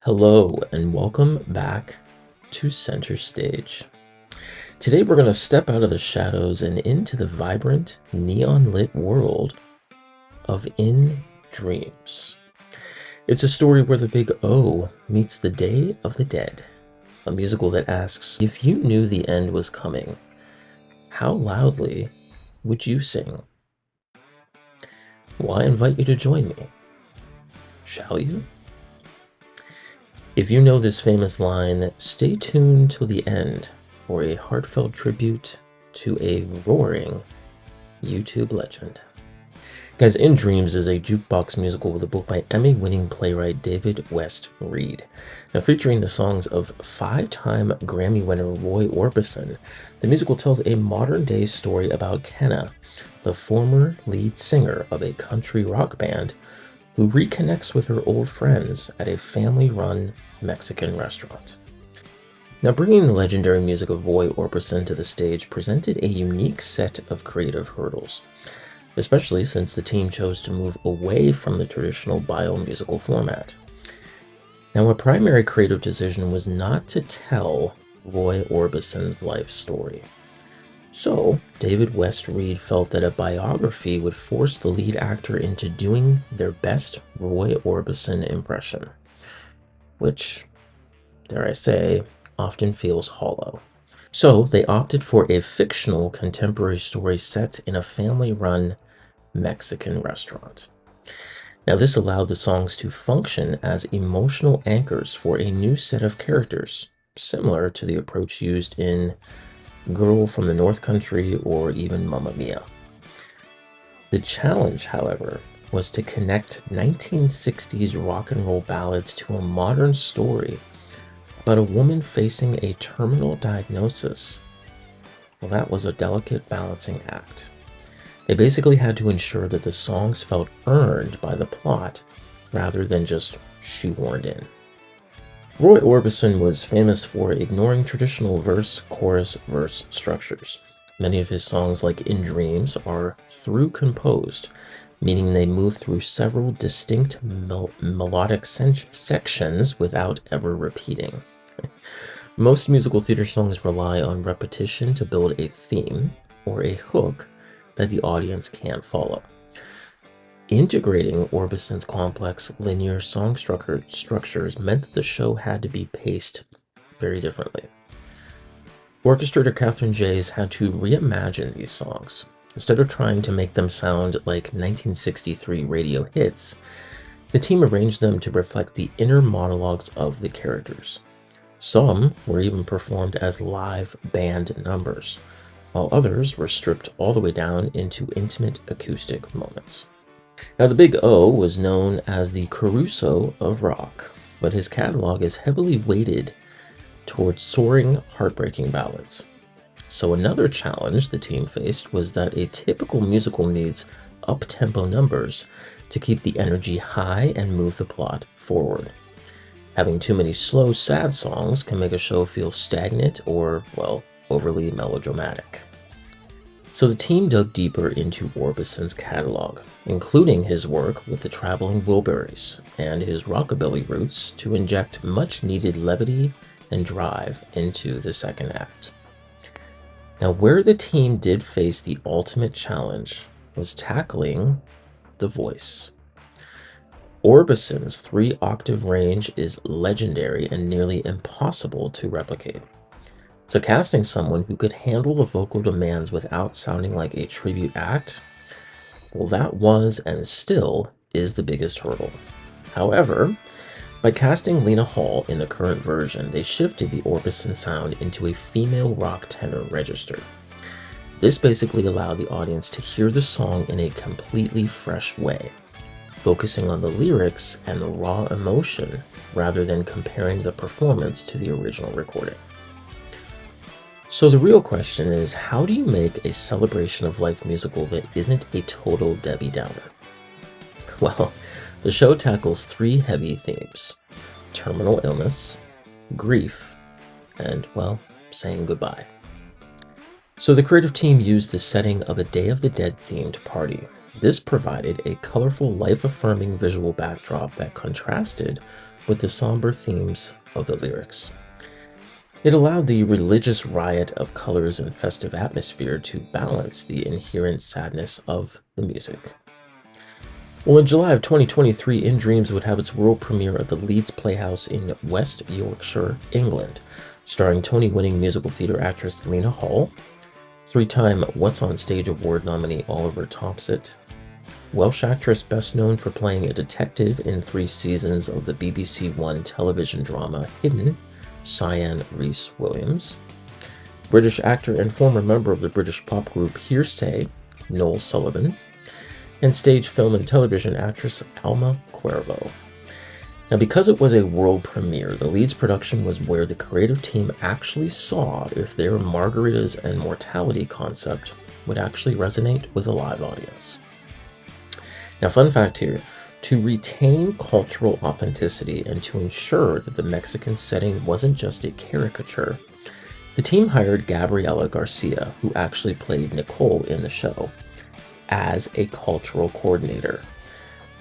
Hello and welcome back to Center Stage. Today we're going to step out of the shadows and into the vibrant, neon-lit world of In Dreams. It's a story where the big O meets the Day of the Dead, a musical that asks, if you knew the end was coming, how loudly would you sing? Well, I invite you to join me. Shall you? If you know this famous line, stay tuned till the end for a heartfelt tribute to a roaring YouTube legend. Guys, In Dreams is a jukebox musical with a book by Emmy-winning playwright David West Reed. Now, featuring the songs of five-time Grammy winner Roy Orbison, the musical tells a modern-day story about Kenna, the former lead singer of a country rock band who reconnects with her old friends at a family-run Mexican restaurant. Now, bringing the legendary music of Roy Orbison to the stage presented a unique set of creative hurdles, especially since the team chose to move away from the traditional biomusical format. Now, a primary creative decision was not to tell Roy Orbison's life story. So, David West Reed felt that a biography would force the lead actor into doing their best Roy Orbison impression, which, dare I say, often feels hollow. So, they opted for a fictional contemporary story set in a family-run Mexican restaurant. Now, this allowed the songs to function as emotional anchors for a new set of characters, similar to the approach used in Girl from the North Country or even Mamma Mia. The challenge, however, was to connect 1960s rock and roll ballads to a modern story about a woman facing a terminal diagnosis. Well, that was a delicate balancing act. They basically had to ensure that the songs felt earned by the plot rather than just shoehorned in. Roy Orbison was famous for ignoring traditional verse-chorus-verse structures. Many of his songs, like In Dreams, are through-composed, meaning they move through several distinct melodic sections without ever repeating. Most musical theater songs rely on repetition to build a theme or a hook that the audience can follow. Integrating Orbison's complex linear song structures meant that the show had to be paced very differently. Orchestrator Catherine Jays had to reimagine these songs. Instead of trying to make them sound like 1963 radio hits, the team arranged them to reflect the inner monologues of the characters. Some were even performed as live band numbers, while others were stripped all the way down into intimate acoustic moments. Now, the Big O was known as the Caruso of rock, but his catalog is heavily weighted towards soaring, heartbreaking ballads. So another challenge the team faced was that a typical musical needs up-tempo numbers to keep the energy high and move the plot forward. Having too many slow, sad songs can make a show feel stagnant or, well, overly melodramatic. So the team dug deeper into Orbison's catalog, including his work with the Traveling Wilburys and his rockabilly roots, to inject much-needed levity and drive into the second act. Now, where the team did face the ultimate challenge was tackling the voice. Orbison's 3-octave range is legendary and nearly impossible to replicate. So casting someone who could handle the vocal demands without sounding like a tribute act, well, that was and still is the biggest hurdle. However, by casting Lena Hall in the current version, they shifted the Orbison sound into a female rock tenor register. This basically allowed the audience to hear the song in a completely fresh way, focusing on the lyrics and the raw emotion rather than comparing the performance to the original recording. So the real question is, how do you make a celebration of life musical that isn't a total Debbie Downer? Well, the show tackles 3 heavy themes: terminal illness, grief, and, well, saying goodbye. So the creative team used the setting of a Day of the Dead themed party. This provided a colorful, life-affirming visual backdrop that contrasted with the somber themes of the lyrics. It allowed the religious riot of colors and festive atmosphere to balance the inherent sadness of the music. Well, in July of 2023, In Dreams would have its world premiere at the Leeds Playhouse in West Yorkshire, England, starring Tony-winning musical theater actress Lena Hall, three-time What's on Stage Award nominee Oliver Thompson, Welsh actress best known for playing a detective in 3 seasons of the BBC One television drama Hidden, Cyan Rhys-Williams, British actor and former member of the British pop group Hearsay, Noel Sullivan, and stage, film, and television actress Alma Cuervo. Now, because it was a world premiere, the Leeds production was where the creative team actually saw if their Margaritas and Mortality concept would actually resonate with a live audience. Now, fun fact here, to retain cultural authenticity and to ensure that the Mexican setting wasn't just a caricature, the team hired Gabriela Garcia, who actually played Nicole in the show, as a cultural coordinator.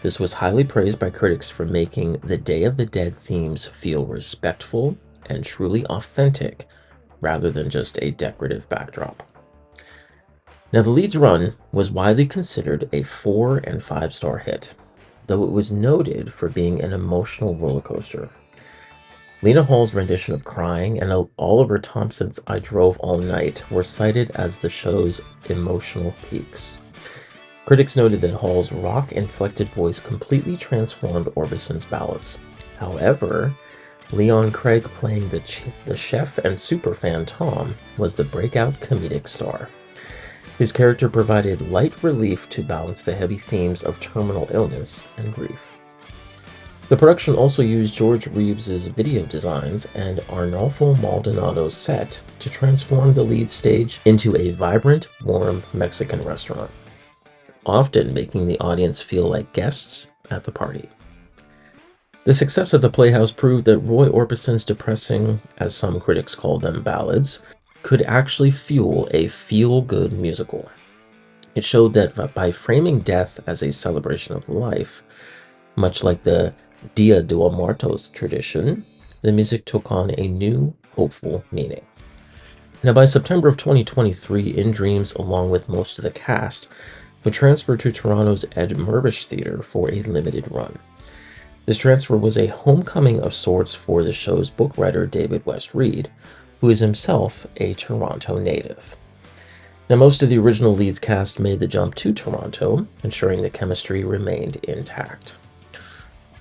This was highly praised by critics for making the Day of the Dead themes feel respectful and truly authentic, rather than just a decorative backdrop. Now, the Leeds run was widely considered a 4 and 5-star hit, though it was noted for being an emotional roller coaster. Lena Hall's rendition of Crying and Oliver Thompson's I Drove All Night were cited as the show's emotional peaks. Critics noted that Hall's rock-inflected voice completely transformed Orbison's ballads. However, Leon Craig playing the chef and superfan Tom was the breakout comedic star. His character provided light relief to balance the heavy themes of terminal illness and grief. The production also used George Reeves's video designs and Arnolfo Maldonado's set to transform the Leeds stage into a vibrant, warm Mexican restaurant, often making the audience feel like guests at the party. The success of the Playhouse proved that Roy Orbison's depressing, as some critics called them, ballads, could actually fuel a feel-good musical. It showed that by framing death as a celebration of life, much like the Dia de Muertos tradition, the music took on a new, hopeful meaning. Now, by September of 2023, In Dreams, along with most of the cast, would transfer to Toronto's Ed Mirvish Theatre for a limited run. This transfer was a homecoming of sorts for the show's book writer David West Reed, who is himself a Toronto native. Now, most of the original Leeds cast made the jump to Toronto, ensuring the chemistry remained intact.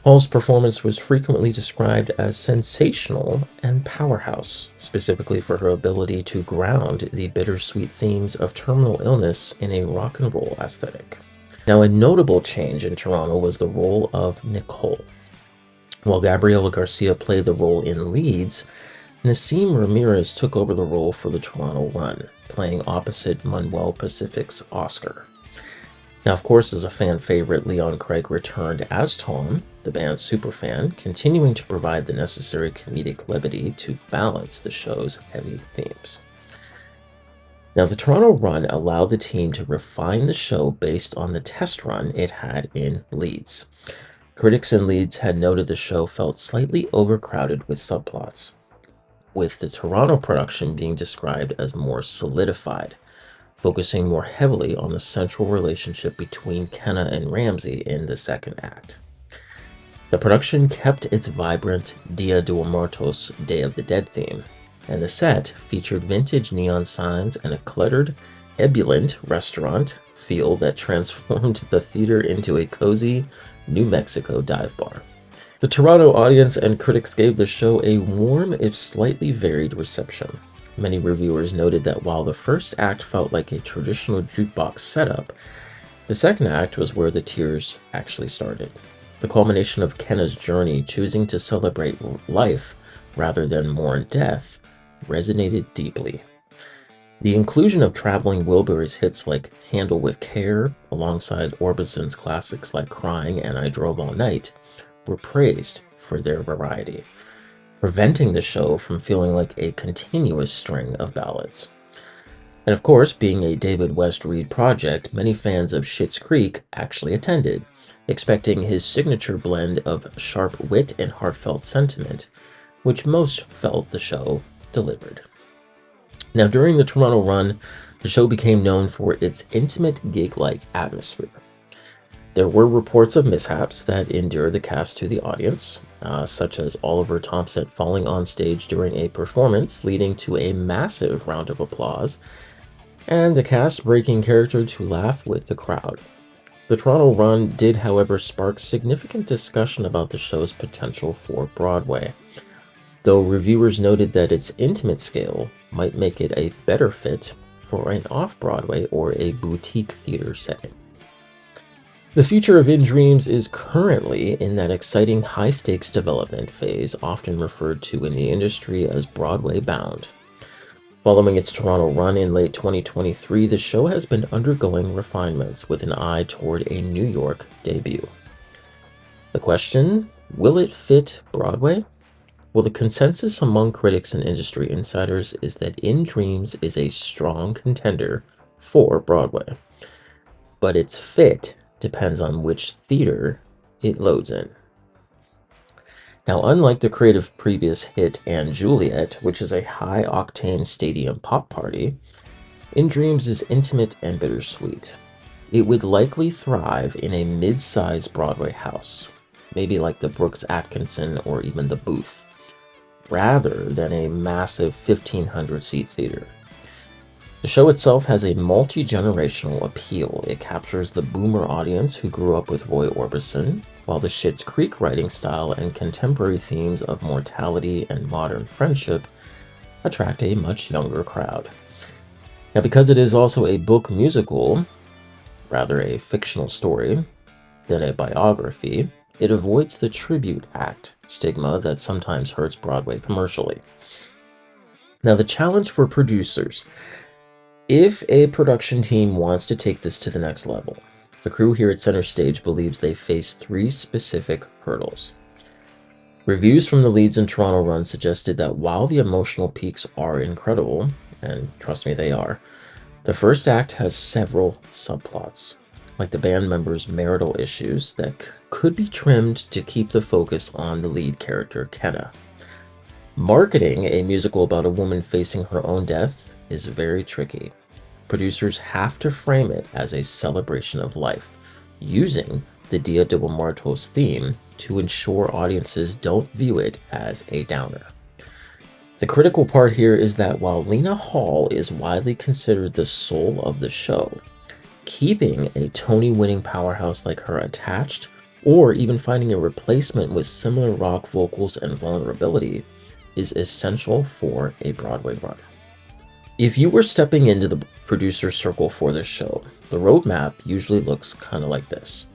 Hall's performance was frequently described as sensational and powerhouse, specifically for her ability to ground the bittersweet themes of terminal illness in a rock and roll aesthetic. Now, a notable change in Toronto was the role of Nicole. While Gabriela Garcia played the role in Leeds, Nassim Ramirez took over the role for the Toronto run, playing opposite Manuel Pacific's Oscar. Now, of course, as a fan favorite, Leon Craig returned as Tom, the band's superfan, continuing to provide the necessary comedic levity to balance the show's heavy themes. Now, the Toronto run allowed the team to refine the show based on the test run it had in Leeds. Critics in Leeds had noted the show felt slightly overcrowded with subplots, with the Toronto production being described as more solidified, focusing more heavily on the central relationship between Kenna and Ramsey in the second act. The production kept its vibrant Dia de Muertos Day of the Dead theme, and the set featured vintage neon signs and a cluttered, ebullient restaurant feel that transformed the theater into a cozy New Mexico dive bar. The Toronto audience and critics gave the show a warm, if slightly varied reception. Many reviewers noted that while the first act felt like a traditional jukebox setup, the second act was where the tears actually started. The culmination of Kenna's journey, choosing to celebrate life rather than mourn death, resonated deeply. The inclusion of traveling Wilbur's hits like Handle with Care, alongside Orbison's classics like Crying and I Drove All Night, were praised for their variety, preventing the show from feeling like a continuous string of ballads. And of course, being a David West Reed project, many fans of Schitt's Creek actually attended, expecting his signature blend of sharp wit and heartfelt sentiment, which most felt the show delivered. Now, during the Toronto run, the show became known for its intimate gig-like atmosphere. There were reports of mishaps that endeared the cast to the audience, such as Oliver Thompson falling on stage during a performance, leading to a massive round of applause, and the cast breaking character to laugh with the crowd. The Toronto run did, however, spark significant discussion about the show's potential for Broadway, though reviewers noted that its intimate scale might make it a better fit for an off-Broadway or a boutique theater setting. The future of In Dreams is currently in that exciting high-stakes development phase, often referred to in the industry as Broadway bound. Following its Toronto run in late 2023, the show has been undergoing refinements with an eye toward a New York debut. The question, will it fit Broadway? Well, the consensus among critics and industry insiders is that In Dreams is a strong contender for Broadway, but its fit depends on which theater it loads in. Now, unlike the creative previous hit & Juliet, which is a high-octane stadium pop party, In Dreams is intimate and bittersweet. It would likely thrive in a mid-sized Broadway house, maybe like the Brooks Atkinson or even the Booth, rather than a massive 1,500-seat theater. The show itself has a multi-generational appeal. It captures the boomer audience who grew up with Roy Orbison, while the Schitt's Creek writing style and contemporary themes of mortality and modern friendship attract a much younger crowd. Now, because it is also a book musical, rather a fictional story than a biography, it avoids the tribute act stigma that sometimes hurts Broadway commercially. Now, the challenge for producers. If a production team wants to take this to the next level, the crew here at Center Stage believes they face 3 specific hurdles. Reviews from the leads in Toronto run suggested that while the emotional peaks are incredible, and trust me, they are, the first act has several subplots, like the band members' marital issues that could be trimmed to keep the focus on the lead character, Kenna. Marketing a musical about a woman facing her own death is very tricky. Producers have to frame it as a celebration of life, using the Dia de Muertos theme to ensure audiences don't view it as a downer. The critical part here is that while Lena Hall is widely considered the soul of the show, keeping a Tony-winning powerhouse like her attached, or even finding a replacement with similar rock vocals and vulnerability, is essential for a Broadway run. If you were stepping into the producer circle for this show, the roadmap usually looks kind of like this.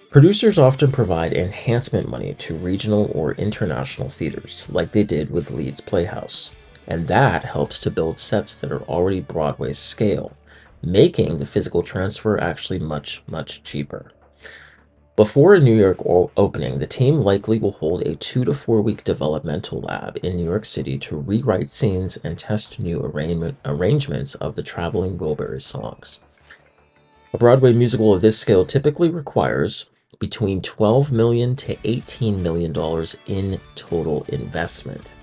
Producers often provide enhancement money to regional or international theaters, like they did with Leeds Playhouse, and that helps to build sets that are already Broadway scale, making the physical transfer actually much, much cheaper. Before a New York opening, the team likely will hold a 2 to 4 week developmental lab in New York City to rewrite scenes and test new arrangements of the Traveling Wilburys songs. A Broadway musical of this scale typically requires between $12 million to $18 million in total investment.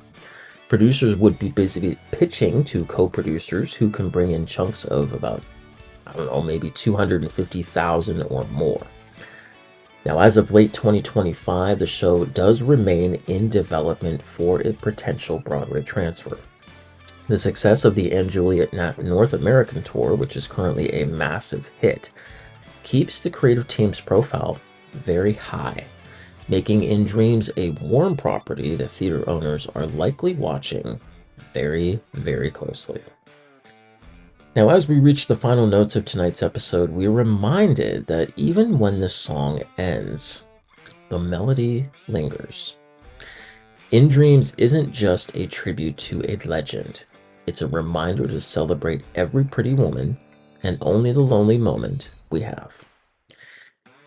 Producers would be busy pitching to co-producers who can bring in chunks of about, maybe $250,000 or more. Now, as of late 2025, the show does remain in development for a potential Broadway transfer. The success of the & Juliet North American tour, which is currently a massive hit, keeps the creative team's profile very high, making In Dreams a warm property that theater owners are likely watching very, very closely. Now, as we reach the final notes of tonight's episode, we are reminded that even when the song ends, the melody lingers. In Dreams isn't just a tribute to a legend. It's a reminder to celebrate every pretty woman and only the lonely moment we have.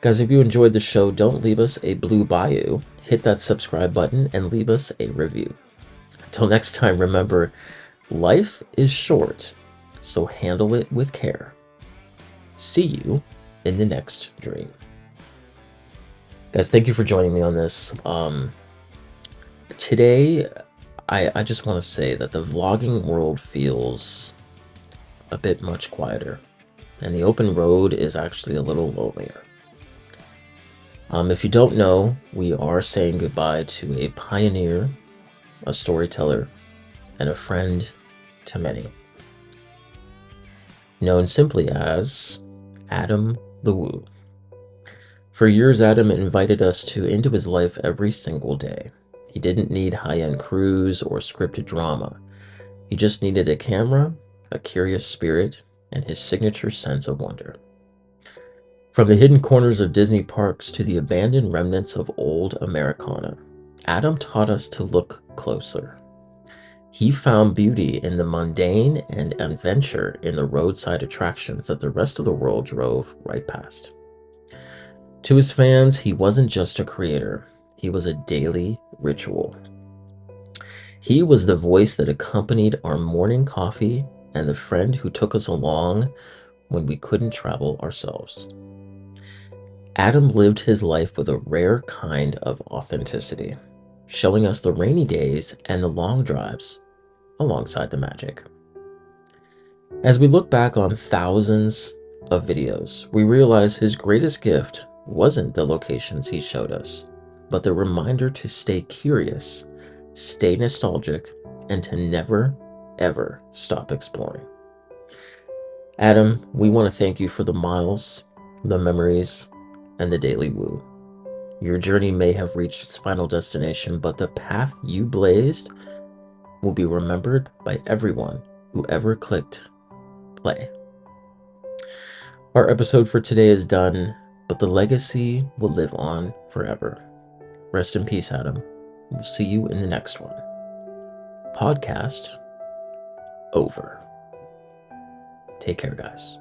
Guys, if you enjoyed the show, don't leave us a blue bayou. Hit that subscribe button and leave us a review. Until next time, remember, life is short, so handle it with care. See you in the next dream. Guys, thank you for joining me on this. Today, I just want to say that the vlogging world feels a bit much quieter, and the open road is actually a little lonelier. If you don't know, we are saying goodbye to a pioneer, a storyteller, and a friend to many, known simply as Adam the Woo. For years, Adam invited us into his life every single day. He didn't need high-end crews or scripted drama. He just needed a camera, a curious spirit, and his signature sense of wonder. From the hidden corners of Disney parks to the abandoned remnants of old Americana, Adam taught us to look closer. He found beauty in the mundane and adventure in the roadside attractions that the rest of the world drove right past. To his fans, he wasn't just a creator, he was a daily ritual. He was the voice that accompanied our morning coffee and the friend who took us along when we couldn't travel ourselves. Adam lived his life with a rare kind of authenticity, showing us the rainy days and the long drives alongside the magic. As we look back on thousands of videos, we realize his greatest gift wasn't the locations he showed us, but the reminder to stay curious, stay nostalgic, and to never, ever stop exploring. Adam, we want to thank you for the miles, the memories, and the daily woo. Your journey may have reached its final destination, but the path you blazed will be remembered by everyone who ever clicked play. Our episode for today is done, but the legacy will live on forever. Rest in peace, Adam. We'll see you in the next one. Podcast over. Take care, guys.